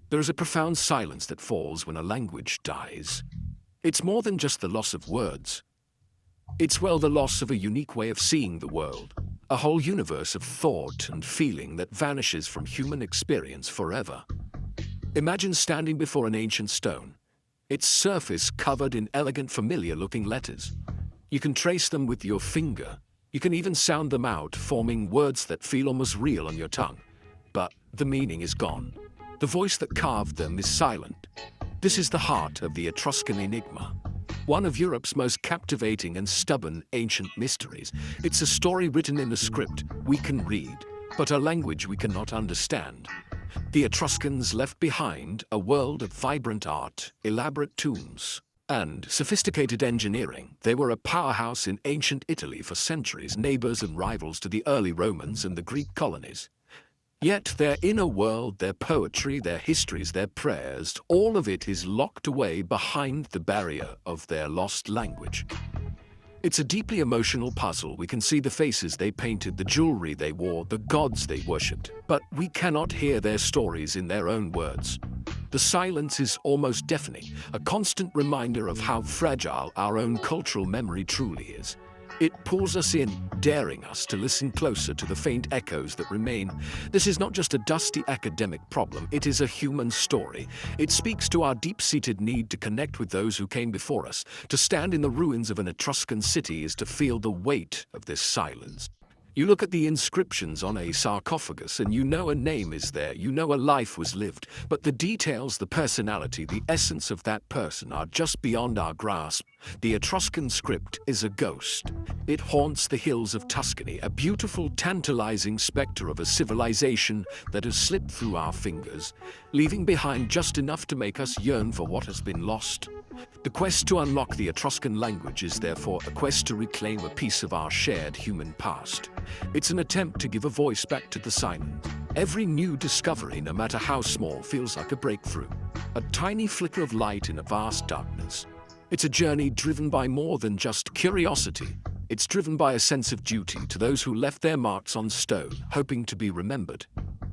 There is a profound silence that falls when a language dies. It's more than just the loss of words. It's, well, the loss of a unique way of seeing the world, a whole universe of thought and feeling that vanishes from human experience forever. Imagine standing before an ancient stone, its surface covered in elegant, familiar-looking letters. You can trace them with your finger. You can even sound them out, forming words that feel almost real on your tongue. But the meaning is gone. The voice that carved them is silent. This is the heart of the Etruscan enigma, one of Europe's most captivating and stubborn ancient mysteries. It's a story written in a script we can read, but a language we cannot understand. The Etruscans left behind a world of vibrant art, elaborate tombs, and sophisticated engineering. They were a powerhouse in ancient Italy for centuries, neighbors and rivals to the early Romans and the Greek colonies. Yet their inner world, their poetry, their histories, their prayers, all of it is locked away behind the barrier of their lost language. It's a deeply emotional puzzle. We can see the faces they painted, the jewelry they wore, the gods they worshipped, but we cannot hear their stories in their own words. The silence is almost deafening, a constant reminder of how fragile our own cultural memory truly is. It pulls us in, daring us to listen closer to the faint echoes that remain. This is not just a dusty academic problem, it is a human story. It speaks to our deep-seated need to connect with those who came before us. To stand in the ruins of an Etruscan city is to feel the weight of this silence. You look at the inscriptions on a sarcophagus and you know a name is there, you know a life was lived, but the details, the personality, the essence of that person are just beyond our grasp. The Etruscan script is a ghost. It haunts the hills of Tuscany, a beautiful, tantalizing specter of a civilization that has slipped through our fingers, leaving behind just enough to make us yearn for what has been lost. The quest to unlock the Etruscan language is therefore a quest to reclaim a piece of our shared human past. It's an attempt to give a voice back to the silent. Every new discovery, no matter how small, feels like a breakthrough, a tiny flicker of light in a vast darkness. It's a journey driven by more than just curiosity. It's driven by a sense of duty to those who left their marks on stone, hoping to be remembered.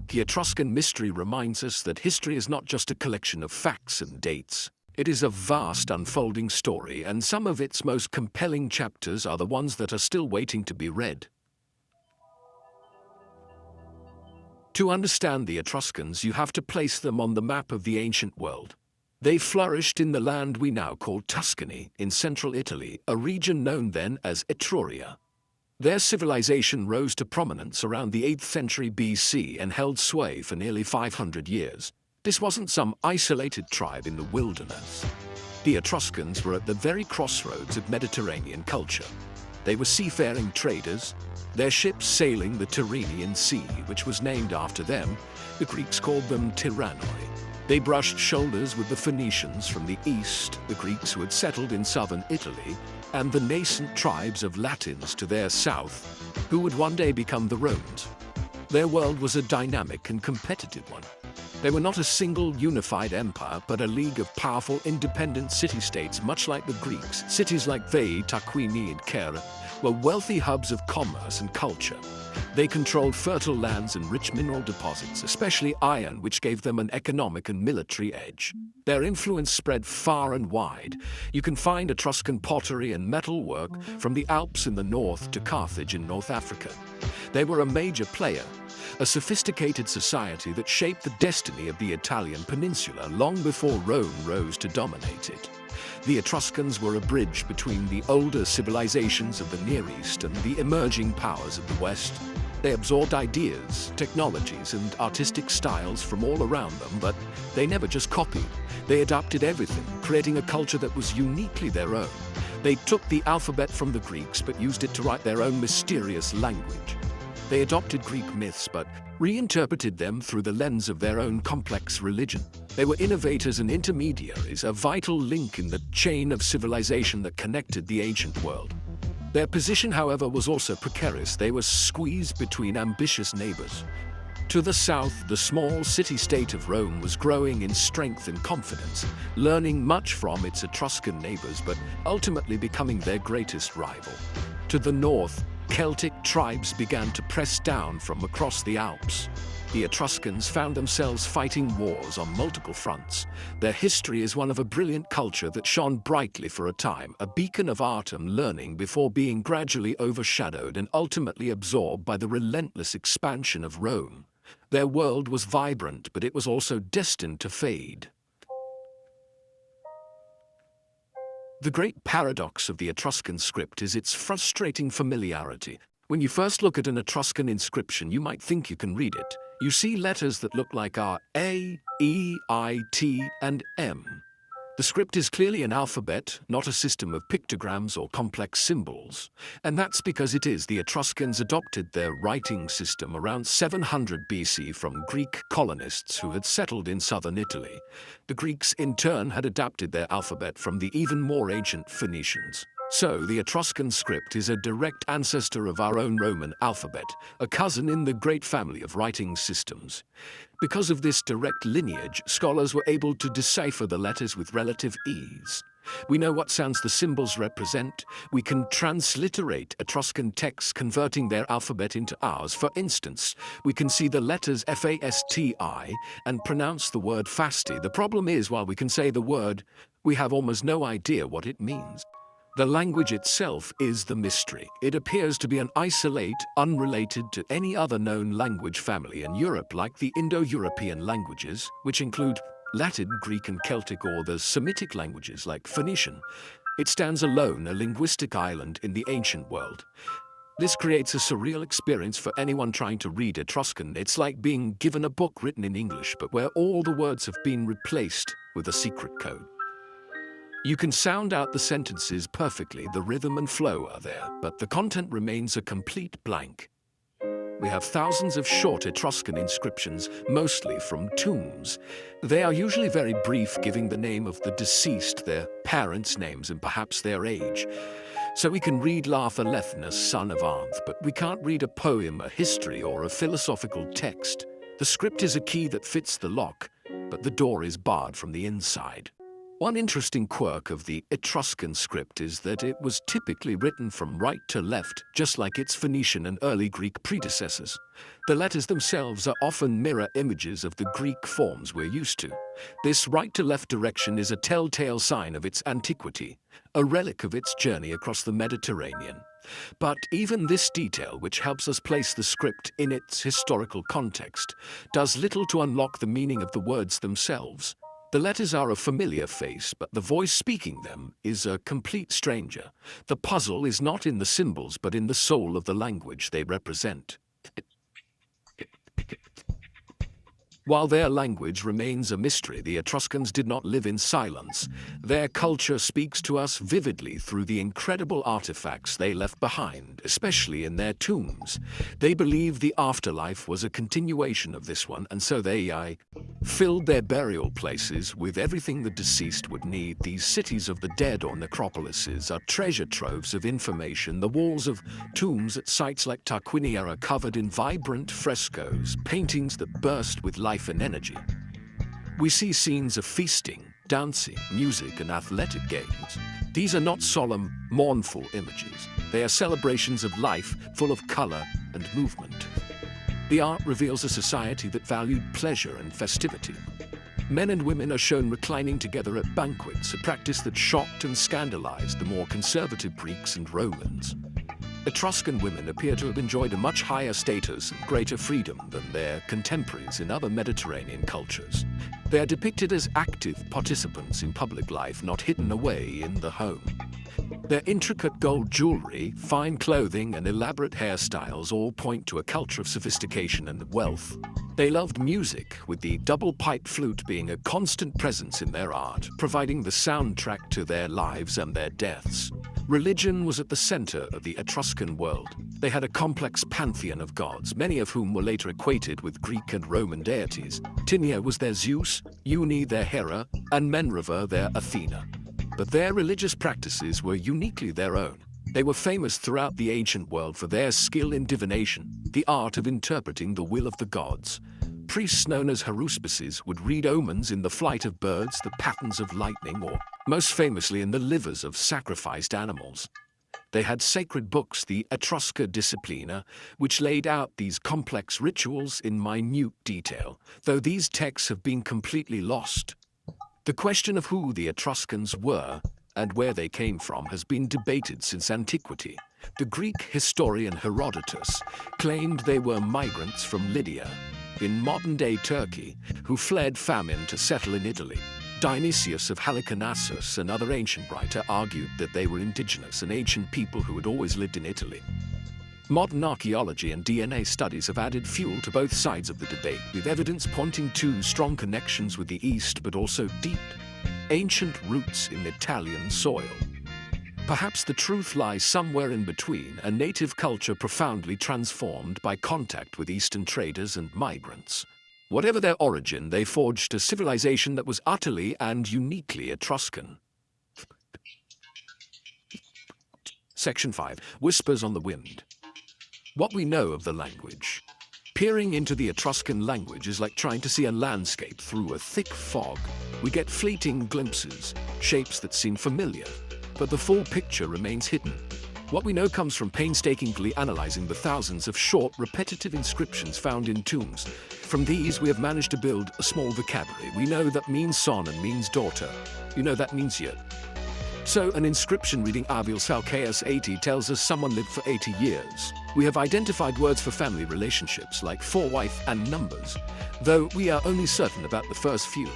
The Etruscan mystery reminds us that history is not just a collection of facts and dates. It is a vast unfolding story, and some of its most compelling chapters are the ones that are still waiting to be read. To understand the Etruscans, you have to place them on the map of the ancient world. They flourished in the land we now call Tuscany, in central Italy, a region known then as Etruria. Their civilization rose to prominence around the 8th century BC and held sway for nearly 500 years. This wasn't some isolated tribe in the wilderness. The Etruscans were at the very crossroads of Mediterranean culture. They were seafaring traders, their ships sailing the Tyrrhenian Sea, which was named after them. The Greeks called them Tyrannoi. They brushed shoulders with the Phoenicians from the east, the Greeks who had settled in southern Italy, and the nascent tribes of Latins to their south, who would one day become the Romans. Their world was a dynamic and competitive one. They were not a single unified empire, but a league of powerful independent city-states, much like the Greeks. Cities like Veii, Tarquini, and Caere were wealthy hubs of commerce and culture. They controlled fertile lands and rich mineral deposits, especially iron, which gave them an economic and military edge. Their influence spread far and wide. You can find Etruscan pottery and metalwork from the Alps in the north to Carthage in North Africa. They were a major player, a sophisticated society that shaped the destiny of the Italian peninsula long before Rome rose to dominate it. The Etruscans were a bridge between the older civilizations of the Near East and the emerging powers of the West. They absorbed ideas, technologies, and artistic styles from all around them, but they never just copied. They adapted everything, creating a culture that was uniquely their own. They took the alphabet from the Greeks, but used it to write their own mysterious language. They adopted Greek myths, but reinterpreted them through the lens of their own complex religion. They were innovators and intermediaries, a vital link in the chain of civilization that connected the ancient world. Their position, however, was also precarious. They were squeezed between ambitious neighbors. To the south, the small city-state of Rome was growing in strength and confidence, learning much from its Etruscan neighbors, but ultimately becoming their greatest rival. To the north, Celtic tribes began to press down from across the Alps. The Etruscans found themselves fighting wars on multiple fronts. Their history is one of a brilliant culture that shone brightly for a time, a beacon of art and learning before being gradually overshadowed and ultimately absorbed by the relentless expansion of Rome. Their world was vibrant, but it was also destined to fade. The great paradox of the Etruscan script is its frustrating familiarity. When you first look at an Etruscan inscription, you might think you can read it. You see letters that look like R, A, E, I, T, and M. The script is clearly an alphabet, not a system of pictograms or complex symbols. And that's because it is. The Etruscans adopted their writing system around 700 BC from Greek colonists who had settled in southern Italy. The Greeks, in turn, had adapted their alphabet from the even more ancient Phoenicians. So, the Etruscan script is a direct ancestor of our own Roman alphabet, a cousin in the great family of writing systems. Because of this direct lineage, scholars were able to decipher the letters with relative ease. We know what sounds the symbols represent. We can transliterate Etruscan texts, converting their alphabet into ours. For instance, we can see the letters F-A-S-T-I and pronounce the word fasti. The problem is, while we can say the word, we have almost no idea what it means. The language itself is the mystery. It appears to be an isolate, unrelated to any other known language family in Europe, like the Indo-European languages, which include Latin, Greek, and Celtic, or the Semitic languages like Phoenician. It stands alone, a linguistic island in the ancient world. This creates a surreal experience for anyone trying to read Etruscan. It's like being given a book written in English, but where all the words have been replaced with a secret code. You can sound out the sentences perfectly, the rhythm and flow are there, but the content remains a complete blank. We have thousands of short Etruscan inscriptions, mostly from tombs. They are usually very brief, giving the name of the deceased, their parents' names, and perhaps their age. So we can read Lartha Lethnus, son of Arnth, but we can't read a poem, a history, or a philosophical text. The script is a key that fits the lock, but the door is barred from the inside. One interesting quirk of the Etruscan script is that it was typically written from right to left, just like its Phoenician and early Greek predecessors. The letters themselves are often mirror images of the Greek forms we're used to. This right-to-left direction is a telltale sign of its antiquity, a relic of its journey across the Mediterranean. But even this detail, which helps us place the script in its historical context, does little to unlock the meaning of the words themselves. The letters are a familiar face, but the voice speaking them is a complete stranger. The puzzle is not in the symbols, but in the soul of the language they represent. While their language remains a mystery, the Etruscans did not live in silence. Their culture speaks to us vividly through the incredible artifacts they left behind, especially in their tombs. They believed the afterlife was a continuation of this one, and so they filled their burial places with everything the deceased would need. These cities of the dead, or necropolises, are treasure troves of information. The walls of tombs at sites like Tarquinia are covered in vibrant frescoes, paintings that burst with life and energy. We see scenes of feasting, dancing, music, and athletic games. These are not solemn, mournful images. They are celebrations of life, full of color and movement. The art reveals a society that valued pleasure and festivity. Men and women are shown reclining together at banquets, a practice that shocked and scandalized the more conservative Greeks and Romans. Etruscan women appear to have enjoyed a much higher status and greater freedom than their contemporaries in other Mediterranean cultures. They are depicted as active participants in public life, not hidden away in the home. Their intricate gold jewelry, fine clothing, and elaborate hairstyles all point to a culture of sophistication and wealth. They loved music, with the double-piped flute being a constant presence in their art, providing the soundtrack to their lives and their deaths. Religion was at the center of the Etruscan world. They had a complex pantheon of gods, many of whom were later equated with Greek and Roman deities. Tinia was their Zeus, Uni their Hera, and Minerva their Athena. But their religious practices were uniquely their own. They were famous throughout the ancient world for their skill in divination, the art of interpreting the will of the gods. Priests known as haruspices would read omens in the flight of birds, the patterns of lightning, or most famously in the livers of sacrificed animals. They had sacred books, the Etruscan Disciplina, which laid out these complex rituals in minute detail, though these texts have been completely lost. The question of who the Etruscans were and where they came from has been debated since antiquity. The Greek historian Herodotus claimed they were migrants from Lydia, in modern-day Turkey, who fled famine to settle in Italy. Dionysius of Halicarnassus, another ancient writer, argued that they were indigenous and ancient people who had always lived in Italy. Modern archaeology and DNA studies have added fuel to both sides of the debate, with evidence pointing to strong connections with the East, but also deep, ancient roots in Italian soil. Perhaps the truth lies somewhere in between, a native culture profoundly transformed by contact with Eastern traders and migrants. Whatever their origin, they forged a civilization that was utterly and uniquely Etruscan. Section 5. Whispers on the Wind. What we know of the language. Peering into the Etruscan language is like trying to see a landscape through a thick fog. We get fleeting glimpses, shapes that seem familiar, but the full picture remains hidden. What we know comes from painstakingly analyzing the thousands of short, repetitive inscriptions found in tombs. From these, we have managed to build a small vocabulary. We know that means son and means daughter. You know that means year. So, an inscription reading Avil Salcaeus 80 tells us someone lived for 80 years. We have identified words for family relationships like forewife and numbers, though we are only certain about the first few.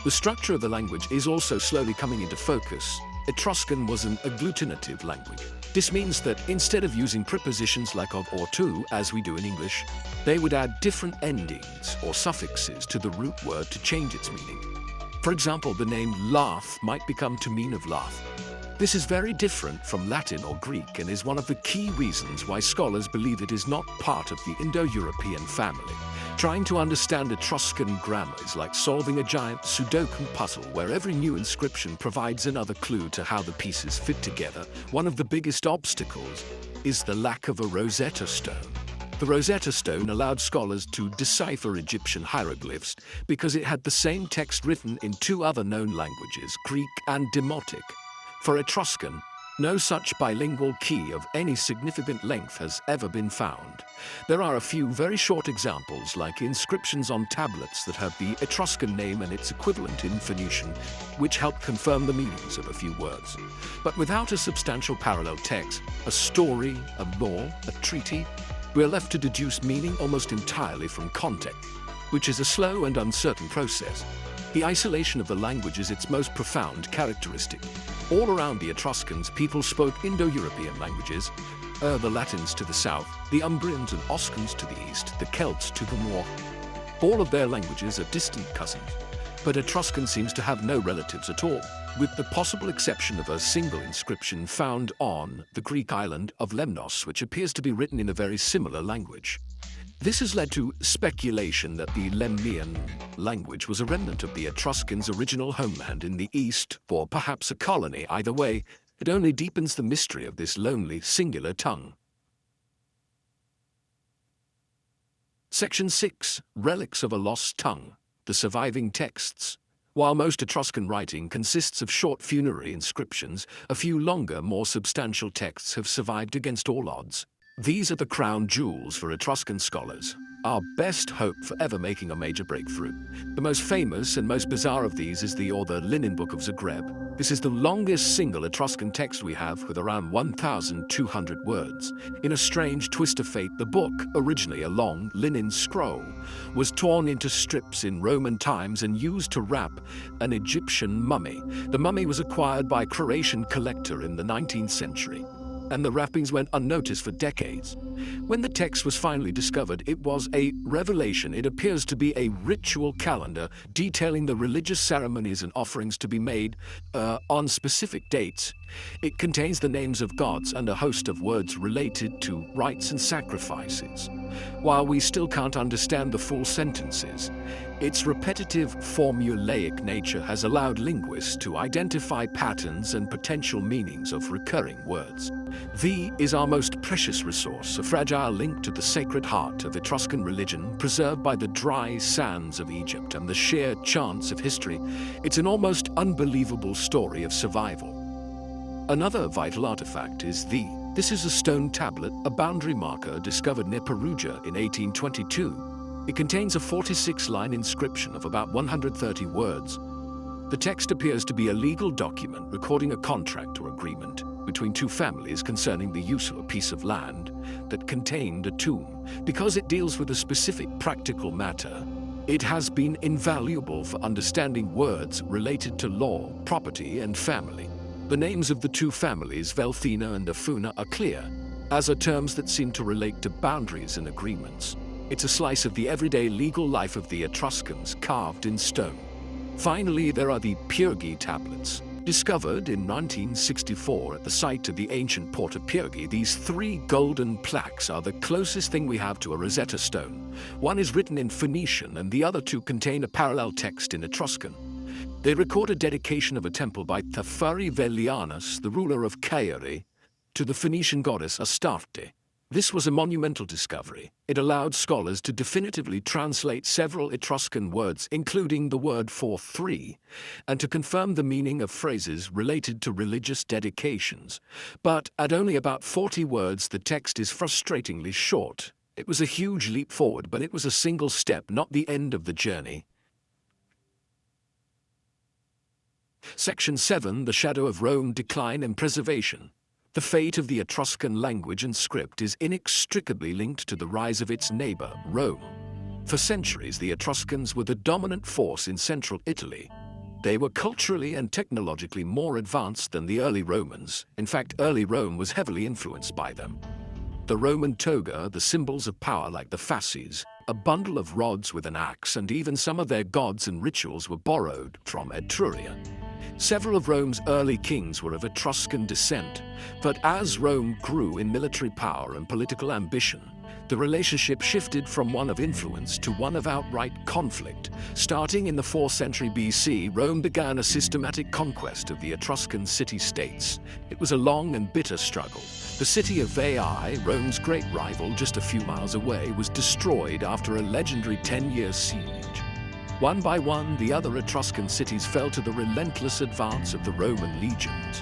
The structure of the language is also slowly coming into focus. Etruscan was an agglutinative language. This means that instead of using prepositions like of or to, as we do in English, they would add different endings or suffixes to the root word to change its meaning. For example, the name laugh might become to mean of laugh. This is very different from Latin or Greek and is one of the key reasons why scholars believe it is not part of the Indo-European family. Trying to understand Etruscan grammar is like solving a giant Sudoku puzzle where every new inscription provides another clue to how the pieces fit together. One of the biggest obstacles is the lack of a Rosetta Stone. The Rosetta Stone allowed scholars to decipher Egyptian hieroglyphs because it had the same text written in two other known languages, Greek and Demotic. For Etruscan, no such bilingual key of any significant length has ever been found. There are a few very short examples, like inscriptions on tablets that have the Etruscan name and its equivalent in Phoenician, which help confirm the meanings of a few words. But without a substantial parallel text, a story, a law, a treaty, we're left to deduce meaning almost entirely from context, which is a slow and uncertain process. The isolation of the language is its most profound characteristic. All around the Etruscans, people spoke Indo-European languages, the Latins to the south, the Umbrians and Oscans to the east, the Celts to the north. All of their languages are distant cousins, but Etruscan seems to have no relatives at all, with the possible exception of a single inscription found on the Greek island of Lemnos, which appears to be written in a very similar language. This has led to speculation that the Lemnian language was a remnant of the Etruscans' original homeland in the east, or perhaps a colony. Either way, it only deepens the mystery of this lonely, singular tongue. Section 6. Relics of a Lost Tongue. The surviving texts. While most Etruscan writing consists of short funerary inscriptions, a few longer, more substantial texts have survived against all odds. These are the crown jewels for Etruscan scholars, our best hope for ever making a major breakthrough. The most famous and most bizarre of these is the Linen Book of Zagreb. This is the longest single Etruscan text we have, with around 1,200 words. In a strange twist of fate, the book, originally a long linen scroll, was torn into strips in Roman times and used to wrap an Egyptian mummy. The mummy was acquired by a Croatian collector in the 19th century, and the wrappings went unnoticed for decades. When the text was finally discovered, it was a revelation. It appears to be a ritual calendar detailing the religious ceremonies and offerings to be made on specific dates. It contains the names of gods and a host of words related to rites and sacrifices. While we still can't understand the full sentences, its repetitive, formulaic nature has allowed linguists to identify patterns and potential meanings of recurring words. The is our most precious resource, a fragile link to the sacred heart of Etruscan religion, preserved by the dry sands of Egypt and the sheer chance of history. It's an almost unbelievable story of survival. Another vital artifact is the This is a stone tablet, a boundary marker discovered near Perugia in 1822. It contains a 46-line inscription of about 130 words. The text appears to be a legal document recording a contract or agreement between two families concerning the use of a piece of land that contained a tomb. Because it deals with a specific practical matter, it has been invaluable for understanding words related to law, property, and family. The names of the two families, Velfina and Afuna, are clear, as are terms that seem to relate to boundaries and agreements. It's a slice of the everyday legal life of the Etruscans, carved in stone. Finally, there are the Pyrgi tablets. Discovered in 1964 at the site of the ancient port of Pyrgi, these 3 golden plaques are the closest thing we have to a Rosetta Stone. One is written in Phoenician and the other 2 contain a parallel text in Etruscan. They record a dedication of a temple by Thafari Velianus, the ruler of Caere, to the Phoenician goddess Astarte. This was a monumental discovery. It allowed scholars to definitively translate several Etruscan words, including the word for 3, and to confirm the meaning of phrases related to religious dedications. But at only about 40 words, the text is frustratingly short. It was a huge leap forward, but it was a single step, not the end of the journey. Section 7, The Shadow of Rome, Decline and Preservation. The fate of the Etruscan language and script is inextricably linked to the rise of its neighbor, Rome. For centuries, the Etruscans were the dominant force in central Italy. They were culturally and technologically more advanced than the early Romans. In fact, early Rome was heavily influenced by them. The Roman toga, the symbols of power like the fasces, a bundle of rods with an axe, and even some of their gods and rituals were borrowed from Etruria. Several of Rome's early kings were of Etruscan descent, but as Rome grew in military power and political ambition, the relationship shifted from one of influence to one of outright conflict. Starting in the 4th century BC, Rome began a systematic conquest of the Etruscan city-states. It was a long and bitter struggle. The city of Veii, Rome's great rival just a few miles away, was destroyed after a legendary 10-year siege. One by one, the other Etruscan cities fell to the relentless advance of the Roman legions.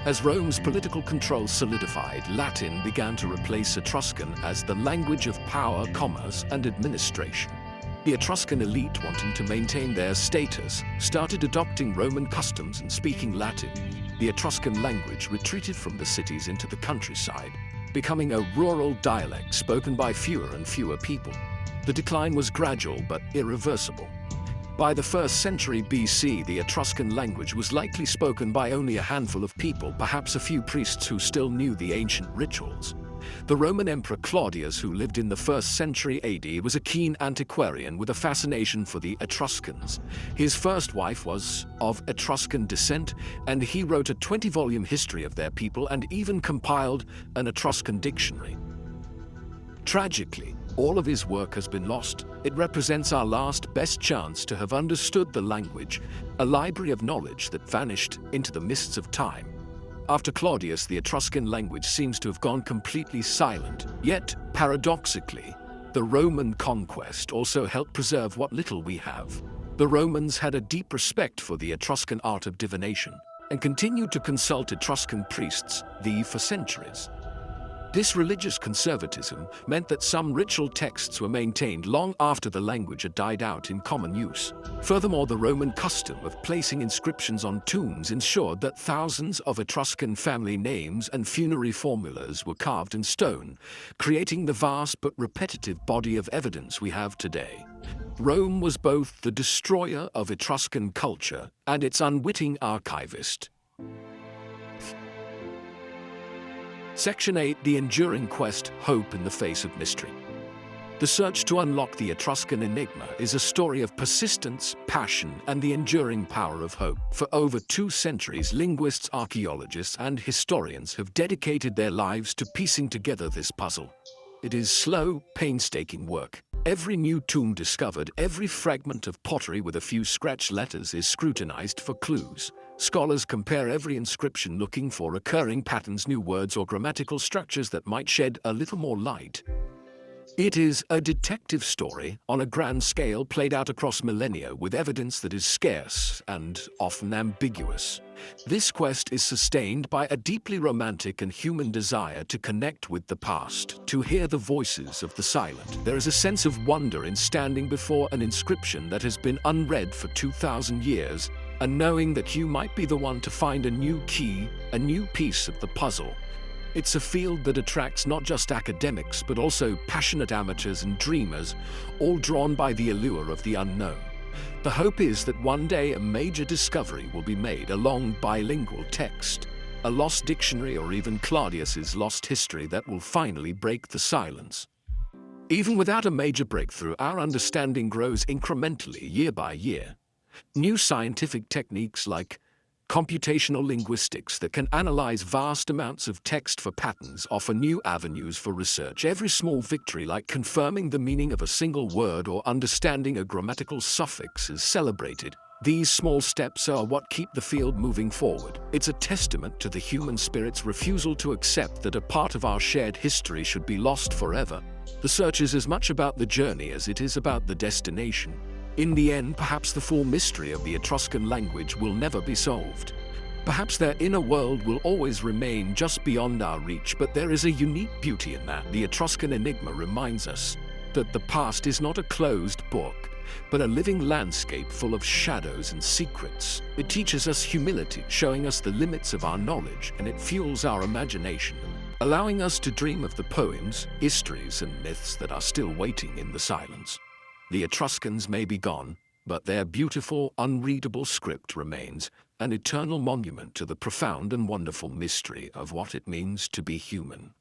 As Rome's political control solidified, Latin began to replace Etruscan as the language of power, commerce, and administration. The Etruscan elite, wanting to maintain their status, started adopting Roman customs and speaking Latin. The Etruscan language retreated from the cities into the countryside, becoming a rural dialect spoken by fewer and fewer people. The decline was gradual but irreversible. By the 1st century BC, the Etruscan language was likely spoken by only a handful of people, perhaps a few priests who still knew the ancient rituals. The Roman Emperor Claudius, who lived in the 1st century AD, was a keen antiquarian with a fascination for the Etruscans. His first wife was of Etruscan descent, and he wrote a 20-volume history of their people and even compiled an Etruscan dictionary. Tragically, all of his work has been lost. It represents our last best chance to have understood the language, a library of knowledge that vanished into the mists of time. After Claudius, the Etruscan language seems to have gone completely silent. Yet, paradoxically, the Roman conquest also helped preserve what little we have. The Romans had a deep respect for the Etruscan art of divination and continued to consult Etruscan priests for centuries. This religious conservatism meant that some ritual texts were maintained long after the language had died out in common use. Furthermore, the Roman custom of placing inscriptions on tombs ensured that thousands of Etruscan family names and funerary formulas were carved in stone, creating the vast but repetitive body of evidence we have today. Rome was both the destroyer of Etruscan culture and its unwitting archivist. Section 8, The Enduring Quest, Hope in the Face of Mystery. The search to unlock the Etruscan enigma is a story of persistence, passion, and the enduring power of hope. For over 2 centuries, linguists, archaeologists, and historians have dedicated their lives to piecing together this puzzle. It is slow, painstaking work. Every new tomb discovered, every fragment of pottery with a few scratched letters is scrutinized for clues. Scholars compare every inscription looking for recurring patterns, new words, or grammatical structures that might shed a little more light. It is a detective story on a grand scale played out across millennia with evidence that is scarce and often ambiguous. This quest is sustained by a deeply romantic and human desire to connect with the past, to hear the voices of the silent. There is a sense of wonder in standing before an inscription that has been unread for 2,000 years and knowing that you might be the one to find a new key, a new piece of the puzzle. It's a field that attracts not just academics, but also passionate amateurs and dreamers, all drawn by the allure of the unknown. The hope is that one day a major discovery will be made, a long bilingual text, a lost dictionary, or even Claudius's lost history that will finally break the silence. Even without a major breakthrough, our understanding grows incrementally year by year. New scientific techniques like computational linguistics that can analyze vast amounts of text for patterns offer new avenues for research. Every small victory, like confirming the meaning of a single word or understanding a grammatical suffix, is celebrated. These small steps are what keep the field moving forward. It's a testament to the human spirit's refusal to accept that a part of our shared history should be lost forever. The search is as much about the journey as it is about the destination. In the end, perhaps the full mystery of the Etruscan language will never be solved. Perhaps their inner world will always remain just beyond our reach, but there is a unique beauty in that. The Etruscan enigma reminds us that the past is not a closed book, but a living landscape full of shadows and secrets. It teaches us humility, showing us the limits of our knowledge, and it fuels our imagination, allowing us to dream of the poems, histories, and myths that are still waiting in the silence. The Etruscans may be gone, but their beautiful, unreadable script remains, an eternal monument to the profound and wonderful mystery of what it means to be human.